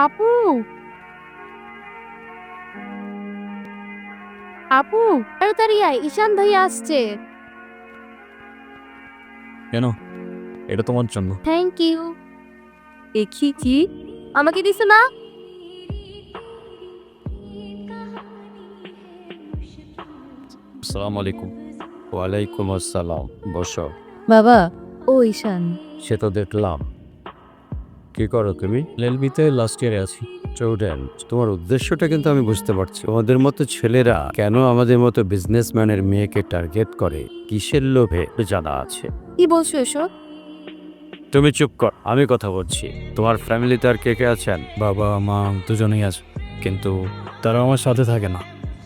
আপু, আপু, তাড়াতাড়ি আয়, ঈশান ভাইয়া আসছে। কেন? এটা তোমার জন্য। Thank you. দেখি কি আমাকে দিছে না? আসসালামু আলাইকুম। ওয়ালাইকুম আসসালাম। বসো। বাবা, ও ঈশান। সে তো দেখলাম। কি করো তুমি? এলএলবিতে লাস্ট ইয়ারে আছি। স্টুডেন্ট, তোমার উদ্দেশ্যটা কিন্তু আমি বুঝতে পারছি। তোমাদের মতো ছেলেরা কেন আমাদের মতো বিজনেসম্যানের মেয়েকে টার্গেট করে, কিসের লোভে জানা আছে। কি বলছো এসব? তুমি চুপ কর, আমি কথা বলছি। তোমার ফ্যামিলিতে আর কে কে আছেন? বাবা মা দুজনেই আছে, কিন্তু তারা আমার সাথে থাকে না,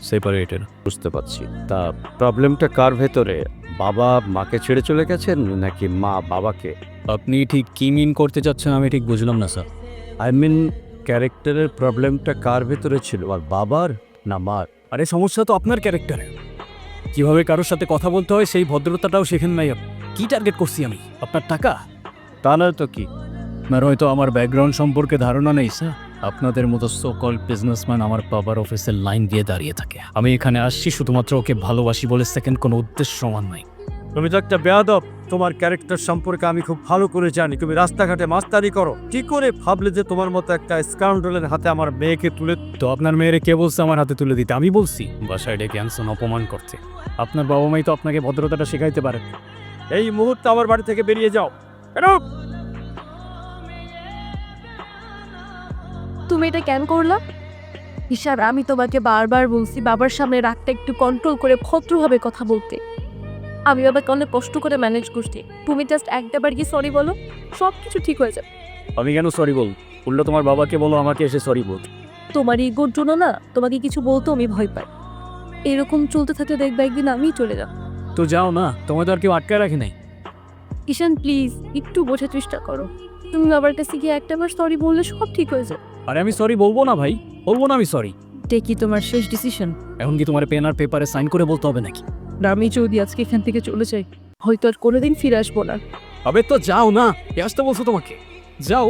সেপারেটেড। বুঝতে পারছি। তা প্রবলেমটা কার ভেতরে? বাবা মাকে ছেড়ে চলে গেছেন নাকি মা বাবাকে? আপনি ঠিক কি মিন করতে চাচ্ছেন আমি ঠিক বুঝলাম না স্যার। আই মিন ক্যারেক্টারের প্রবলেমটা কার ভেতরে ছিল, আর বাবার না মার? আরে সমস্যা তো আপনার ক্যারেক্টারে। কিভাবে কারোর সাথে কথা বলতে হয় সেই ভদ্রতাটাও শেখেন নাই আপনি। কি টার্গেট করছি আমি? আপনার টাকা? তা নয় তো কি। আপনার হয়তো আমার ব্যাকগ্রাউন্ড সম্পর্কে ধারণা নেই স্যার। আপনাদের মতো সোকল বিজনেসম্যান আমার বাবার অফিসের লাইন দিয়ে দাঁড়িয়ে থাকে। আমি এখানে আসছি শুধুমাত্র ওকে ভালোবাসি বলে, সেকেন্ড কোনো উদ্দেশ্য সমান নাই। তুমি তো একটা বেয়াদব। তোমার ক্যারেক্টার সম্পর্কে আমি খুব ভালো করে জানি। তুমি রাস্তাঘাটে মাস্তানি করো। কি করে ভাবলে যে তোমার মতো একটা স্কাউন্ডারের হাতে আমার মেয়েকে তুলে? তো আপনার মেয়েরে কে বলছে আমার হাতে তুলে দিতে? আমি বলছি বাসায় ডেকে আনছেন অপমান করতে। আপনার বাবা মাই তো আপনাকে ভদ্রতাটা শেখাইতে পারে। এই মুহূর্তে আমার বাড়ি থেকে বেরিয়ে যাও। কেন? তুমি এটা কেন করলা? ঈশান, আমি তোমাকে বারবার বলছি বাবার সামনে রাগটা একটু কন্ট্রোল করে ভদ্রভাবে কথা বলতে। আমি বাবাকে অনেক কষ্ট করে ম্যানেজ করছি। তুমি জাস্ট একটাবার কি সরি বলো, সব কিছু ঠিক হয়ে যাবে। আমি কেন সরি বল? উল্টো তোমার বাবাকে বলো আমাকে এসে সরি বল। তোমার ইগোর জন্য না তোমাকে কিছু বলতেও আমি ভয় পাই। এরকম চলতে থাকলে দেখবে একদিন আমিই চলে যাব। তো যাও না, তোমায় তো আর কেউ আটকায় রাখে নাই। ঈশান প্লিজ একটু বোঝার চেষ্টা করো। তুমি বাবার কাছে গিয়ে একটাবার সরি বললে সব ঠিক হয়ে যাবে। আরে আমি সরি বলবো না ভাই, বলবো না আমি সরি। এটা কি তোমার শেষ ডিসিশন? এখন কি তোমার পেন আর পেপারে সাইন করে বলতে হবে নাকি? আমি যদি আজকে এখান থেকে চলে যাই, হয়তো আর কোনোদিন ফিরে আসবো না। আবে তো যাও না, কে আসতে বলছো তোমাকে? যাও।